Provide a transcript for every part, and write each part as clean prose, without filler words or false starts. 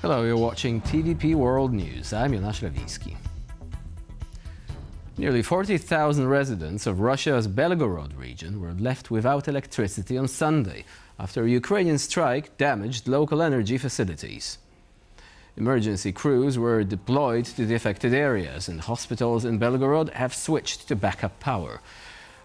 Hello, you're watching TVP World News. I'm Jonasz Lewiński. Nearly 40,000 residents of Russia's Belgorod region were left without electricity on Sunday after a Ukrainian strike damaged local energy facilities. Emergency crews were deployed to the affected areas, and hospitals in Belgorod have switched to backup power.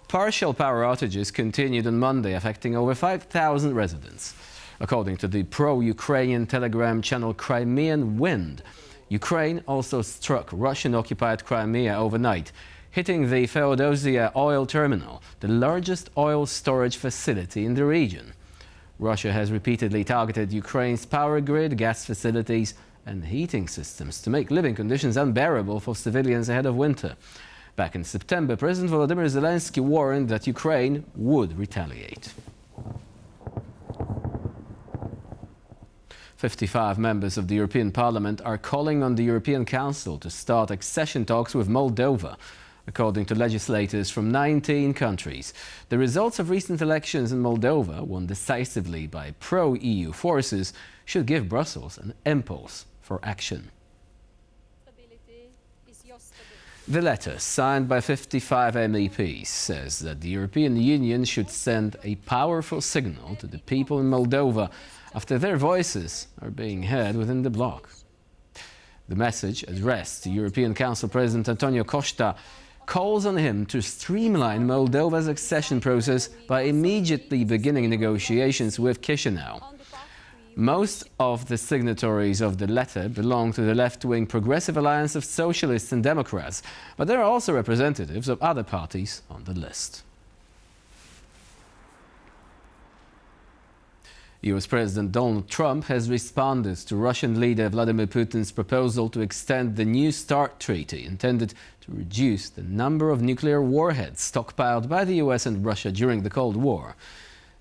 Partial power outages continued on Monday, affecting over 5,000 residents. According to the pro-Ukrainian telegram channel Crimean Wind, Ukraine also struck Russian-occupied Crimea overnight, hitting the Feodosia oil terminal, the largest oil storage facility in the region. Russia has repeatedly targeted Ukraine's power grid, gas facilities and heating systems to make living conditions unbearable for civilians ahead of winter. Back in September, President Vladimir Zelensky warned that Ukraine would retaliate. 55 members of the European Parliament are calling on the European Council to start accession talks with Moldova, according to legislators from 19 countries. The results of recent elections in Moldova, won decisively by pro-EU forces, should give Brussels an impulse for action. The letter, signed by 55 MEPs, says that the European Union should send a powerful signal to the people in Moldova after their voices are being heard within the bloc. The message, addressed to European Council President Antonio Costa, calls on him to streamline Moldova's accession process by immediately beginning negotiations with Chisinau. Most of the signatories of the letter belong to the left-wing Progressive Alliance of Socialists and Democrats, but there are also representatives of other parties on the list. US President Donald Trump has responded to Russian leader Vladimir Putin's proposal to extend the New START treaty intended to reduce the number of nuclear warheads stockpiled by the US and Russia during the Cold War.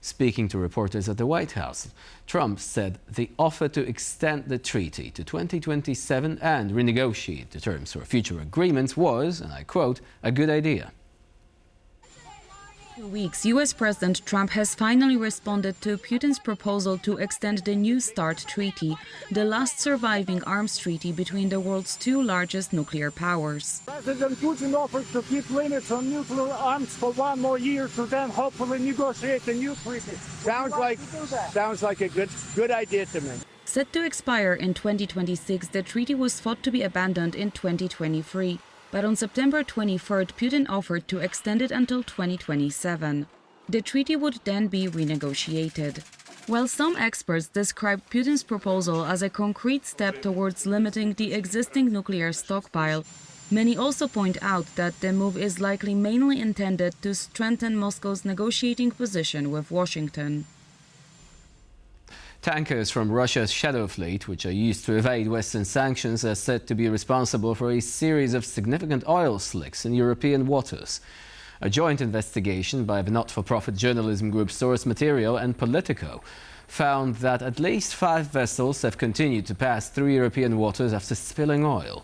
Speaking to reporters at the White House, Trump said the offer to extend the treaty to 2027 and renegotiate the terms for future agreements was, and I quote, a good idea. 2 weeks, US President Trump has finally responded to Putin's proposal to extend the New START treaty, the last surviving arms treaty between the world's two largest nuclear powers. President Putin offered to keep limits on nuclear arms for 1 more year to then hopefully negotiate a new treaty. Sounds like a good idea to me. Set to expire in 2026, the treaty was thought to be abandoned in 2023. But on September 23rd, Putin offered to extend it until 2027. The treaty would then be renegotiated. While some experts describe Putin's proposal as a concrete step towards limiting the existing nuclear stockpile, many also point out that the move is likely mainly intended to strengthen Moscow's negotiating position with Washington. Tankers from Russia's Shadow Fleet, which are used to evade Western sanctions, are said to be responsible for a series of significant oil slicks in European waters. A joint investigation by the not-for-profit journalism group Source Material and Politico found that at least 5 vessels have continued to pass through European waters after spilling oil.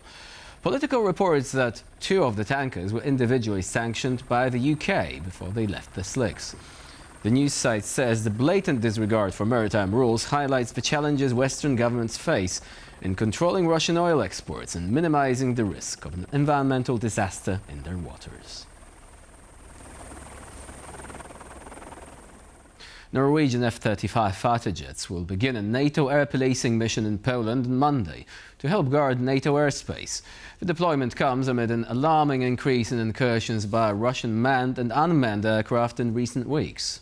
Politico reports that 2 of the tankers were individually sanctioned by the UK before they left the slicks. The news site says the blatant disregard for maritime rules highlights the challenges Western governments face in controlling Russian oil exports and minimizing the risk of an environmental disaster in their waters. Norwegian F-35 fighter jets will begin a NATO air policing mission in Poland on Monday to help guard NATO airspace. The deployment comes amid an alarming increase in incursions by Russian manned and unmanned aircraft in recent weeks.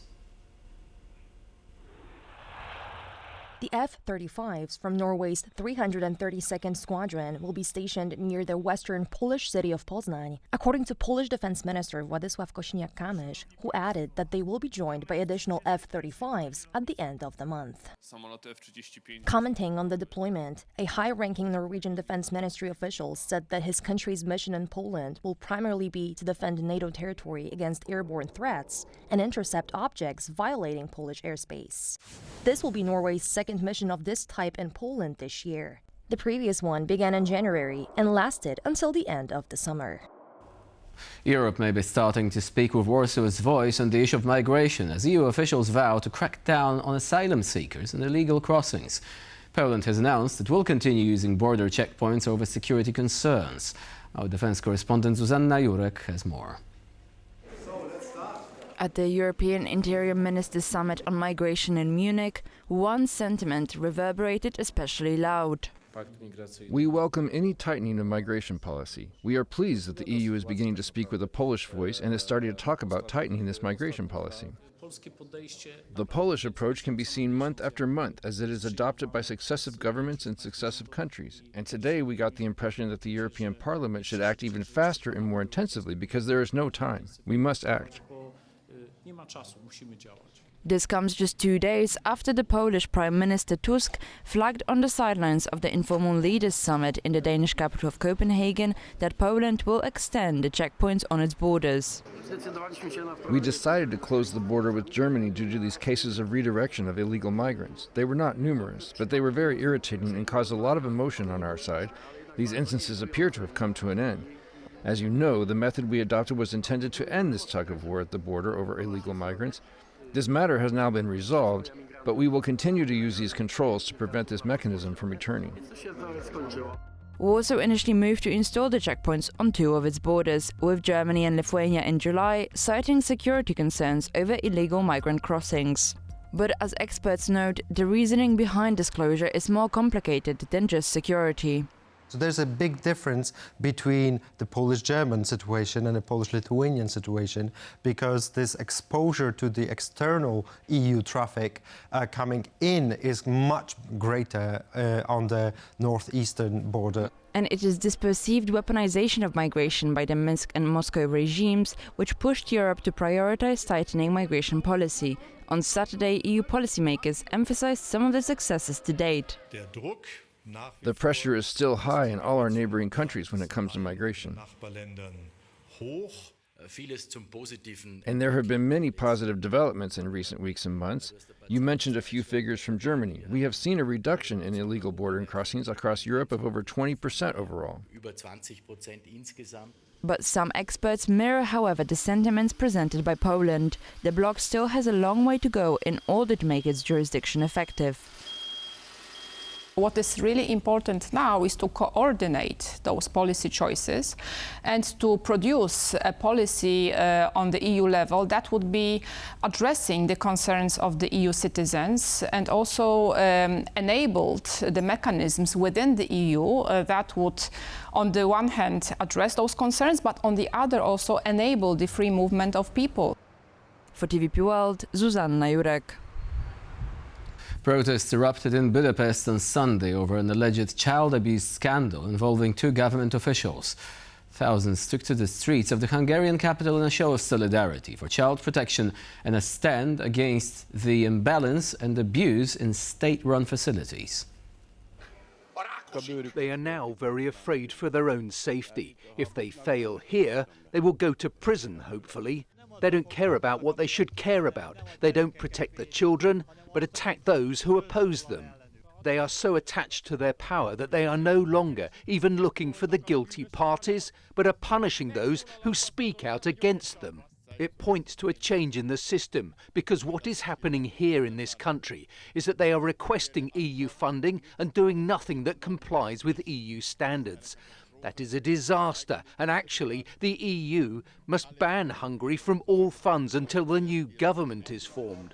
The F-35s from Norway's 332nd Squadron will be stationed near the western Polish city of Poznań, according to Polish Defense Minister Władysław Kosiniak-Kamysz, who added that they will be joined by additional F-35s at the end of the month. Commenting on the deployment, a high-ranking Norwegian Defense Ministry official said that his country's mission in Poland will primarily be to defend NATO territory against airborne threats and intercept objects violating Polish airspace. This will be Norway's second mission of this type in Poland this year. The previous one began in January and lasted until the end of the summer. Europe may be starting to speak with Warsaw's voice on the issue of migration as EU officials vow to crack down on asylum seekers and illegal crossings. Poland has announced it will continue using border checkpoints over security concerns. Our defense correspondent Zuzanna Jurek has more. At the European Interior Ministers Summit on Migration in Munich, one sentiment reverberated especially loud. We welcome any tightening of migration policy. We are pleased that the EU is beginning to speak with a Polish voice and is starting to talk about tightening this migration policy. The Polish approach can be seen month after month as it is adopted by successive governments in successive countries. And today we got the impression that the European Parliament should act even faster and more intensively because there is no time. We must act. This comes just 2 days after the Polish Prime Minister Tusk flagged on the sidelines of the informal leaders summit in the Danish capital of Copenhagen that Poland will extend the checkpoints on its borders. We decided to close the border with Germany due to these cases of redirection of illegal migrants. They were not numerous, but they were very irritating and caused a lot of emotion on our side. These instances appear to have come to an end. As you know, the method we adopted was intended to end this tug-of-war at the border over illegal migrants. This matter has now been resolved, but we will continue to use these controls to prevent this mechanism from returning. Warsaw initially moved to install the checkpoints on 2 of its borders, with Germany and Lithuania in July, citing security concerns over illegal migrant crossings. But as experts note, the reasoning behind this closure is more complicated than just security. So there's a big difference between the Polish-German situation and the Polish-Lithuanian situation, because this exposure to the external EU traffic coming in is much greater on the northeastern border. And it is this perceived weaponization of migration by the Minsk and Moscow regimes which pushed Europe to prioritize tightening migration policy. On Saturday, EU policymakers emphasized some of the successes to date. The pressure is still high in all our neighboring countries when it comes to migration. And there have been many positive developments in recent weeks and months. You mentioned a few figures from Germany. We have seen a reduction in illegal border crossings across Europe of over 20% overall. But some experts mirror, however, the sentiments presented by Poland. The bloc still has a long way to go in order to make its jurisdiction effective. What is really important now is to coordinate those policy choices and to produce a policy on the EU level that would be addressing the concerns of the EU citizens and also enabled the mechanisms within the EU that would, on the one hand, address those concerns, but on the other also enable the free movement of people. For TVP World, Zuzanna Jurek. Protests erupted in Budapest on Sunday over an alleged child abuse scandal involving 2 government officials. Thousands took to the streets of the Hungarian capital in a show of solidarity for child protection and a stand against the imbalance and abuse in state-run facilities. They are now very afraid for their own safety. If they fail here, they will go to prison, hopefully. They don't care about what they should care about. They don't protect the children, but attack those who oppose them. They are so attached to their power that they are no longer even looking for the guilty parties, but are punishing those who speak out against them. It points to a change in the system, because what is happening here in this country is that they are requesting EU funding and doing nothing that complies with EU standards. That is a disaster, and actually the EU must ban Hungary from all funds until the new government is formed.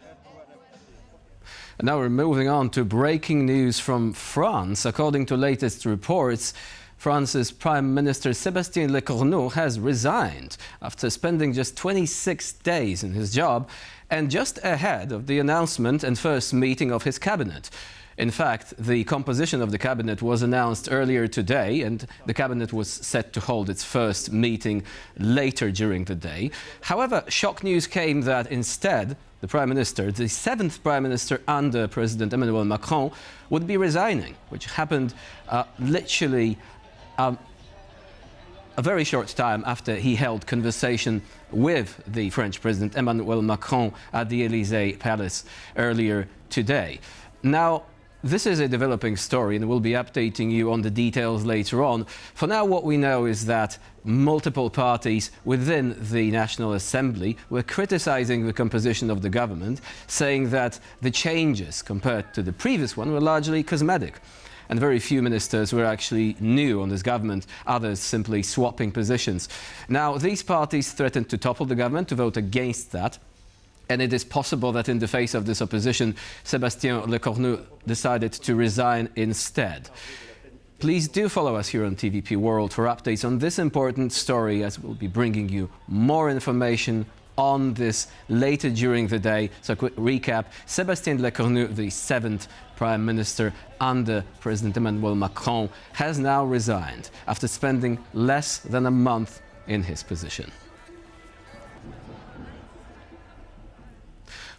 And now we're moving on to breaking news from France. According to latest reports, France's Prime Minister Sébastien Lecornu has resigned after spending just 26 days in his job and just ahead of the announcement and first meeting of his cabinet. In fact, the composition of the cabinet was announced earlier today, and the cabinet was set to hold its first meeting later during the day. However, shock news came that instead, the Prime Minister, the 7th Prime Minister under President Emmanuel Macron, would be resigning, which happened literally a very short time after he held conversation with the French President Emmanuel Macron at the Élysée Palace earlier today. Now, This is a developing story, and we'll be updating you on the details later on. For now, what we know is that multiple parties within the National Assembly were criticizing the composition of the government, saying that the changes compared to the previous one were largely cosmetic. And very few ministers were actually new on this government, others simply swapping positions. Now, these parties threatened to topple the government, to vote against that. And it is possible that in the face of this opposition, Sébastien Lecornu decided to resign instead. Please do follow us here on TVP World for updates on this important story, as we'll be bringing you more information on this later during the day. So a quick recap: Sébastien Lecornu, the 7th Prime Minister under President Emmanuel Macron, has now resigned after spending less than a month in his position.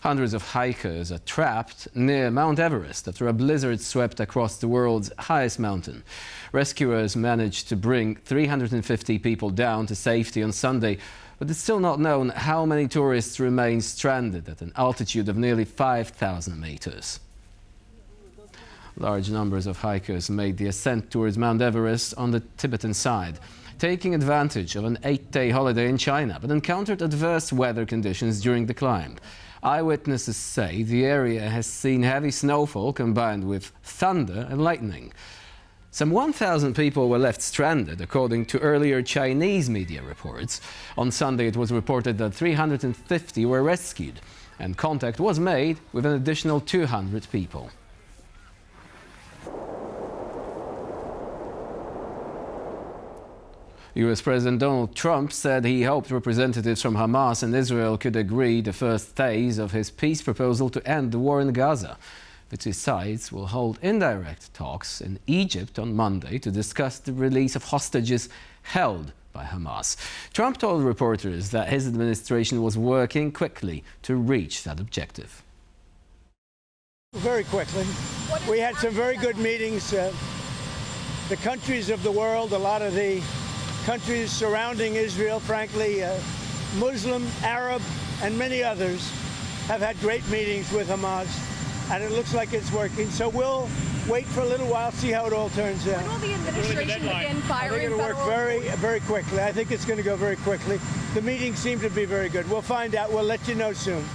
Hundreds of hikers are trapped near Mount Everest after a blizzard swept across the world's highest mountain. Rescuers managed to bring 350 people down to safety on Sunday, but it's still not known how many tourists remain stranded at an altitude of nearly 5,000 meters. Large numbers of hikers made the ascent towards Mount Everest on the Tibetan side, taking advantage of an 8-day holiday in China, but encountered adverse weather conditions during the climb. Eyewitnesses say the area has seen heavy snowfall combined with thunder and lightning. Some 1,000 people were left stranded, according to earlier Chinese media reports. On Sunday, it was reported that 350 were rescued, and contact was made with an additional 200 people. US President Donald Trump said he hoped representatives from Hamas and Israel could agree the first phase of his peace proposal to end the war in Gaza. The two sides will hold indirect talks in Egypt on Monday to discuss the release of hostages held by Hamas. Trump told reporters that his administration was working quickly to reach that objective. Very quickly. We had some very good meetings. The countries of the world, a lot of the countries surrounding Israel, frankly, Muslim, Arab, and many others have had great meetings with Hamas, and it looks like it's working. So we'll wait for a little while, see how it all turns out. When will the administration begin firing? I think it'll work very quickly. I think it's going to go very quickly. The meetings seem to be very good. We'll find out. We'll let you know soon.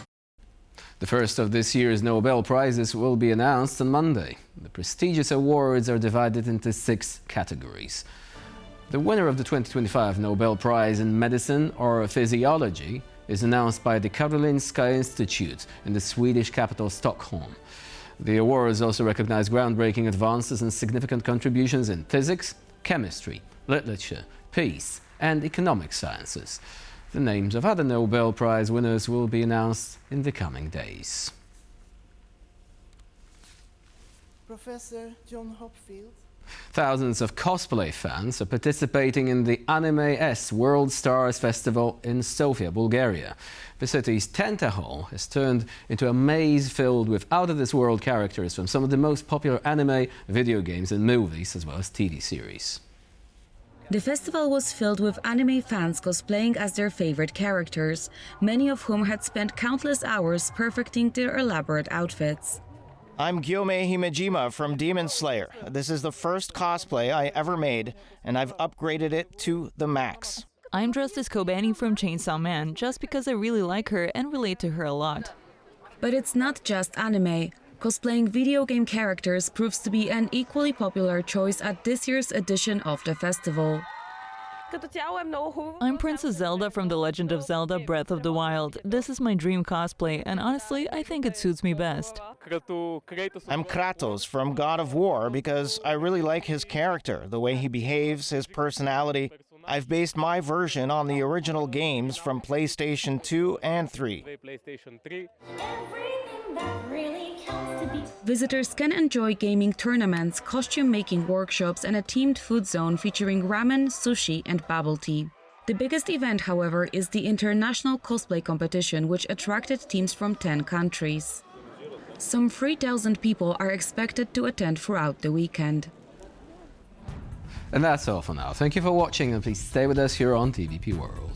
The first of this year's Nobel Prizes will be announced on Monday. The prestigious awards are divided into 6 categories. The winner of the 2025 Nobel Prize in Medicine or Physiology is announced by the Karolinska Institute in the Swedish capital Stockholm. The awards also recognize groundbreaking advances and significant contributions in physics, chemistry, literature, peace, and economic sciences. The names of other Nobel Prize winners will be announced in the coming days. Professor John Hopfield. Thousands of cosplay fans are participating in the Anime S World Stars Festival in Sofia, Bulgaria. The city's Tenta Hall has turned into a maze filled with out-of-this-world characters from some of the most popular anime, video games and movies, as well as TV series. The festival was filled with anime fans cosplaying as their favorite characters, many of whom had spent countless hours perfecting their elaborate outfits. I'm Gyome Himejima from Demon Slayer. This is the first cosplay I ever made, and I've upgraded it to the max. I'm dressed as Kobani from Chainsaw Man, just because I really like her and relate to her a lot. But it's not just anime. Cosplaying video game characters proves to be an equally popular choice at this year's edition of the festival. I'm Princess Zelda from The Legend of Zelda Breath of the Wild. This is my dream cosplay, and honestly, I think it suits me best. I'm Kratos from God of War because I really like his character, the way he behaves, his personality. I've based my version on the original games from PlayStation 2 and 3. Visitors can enjoy gaming tournaments, costume-making workshops, and a themed food zone featuring ramen, sushi, and bubble tea. The biggest event, however, is the International Cosplay Competition, which attracted teams from 10 countries. Some 3,000 people are expected to attend throughout the weekend. And that's all for now. Thank you for watching, and please stay with us here on TVP World.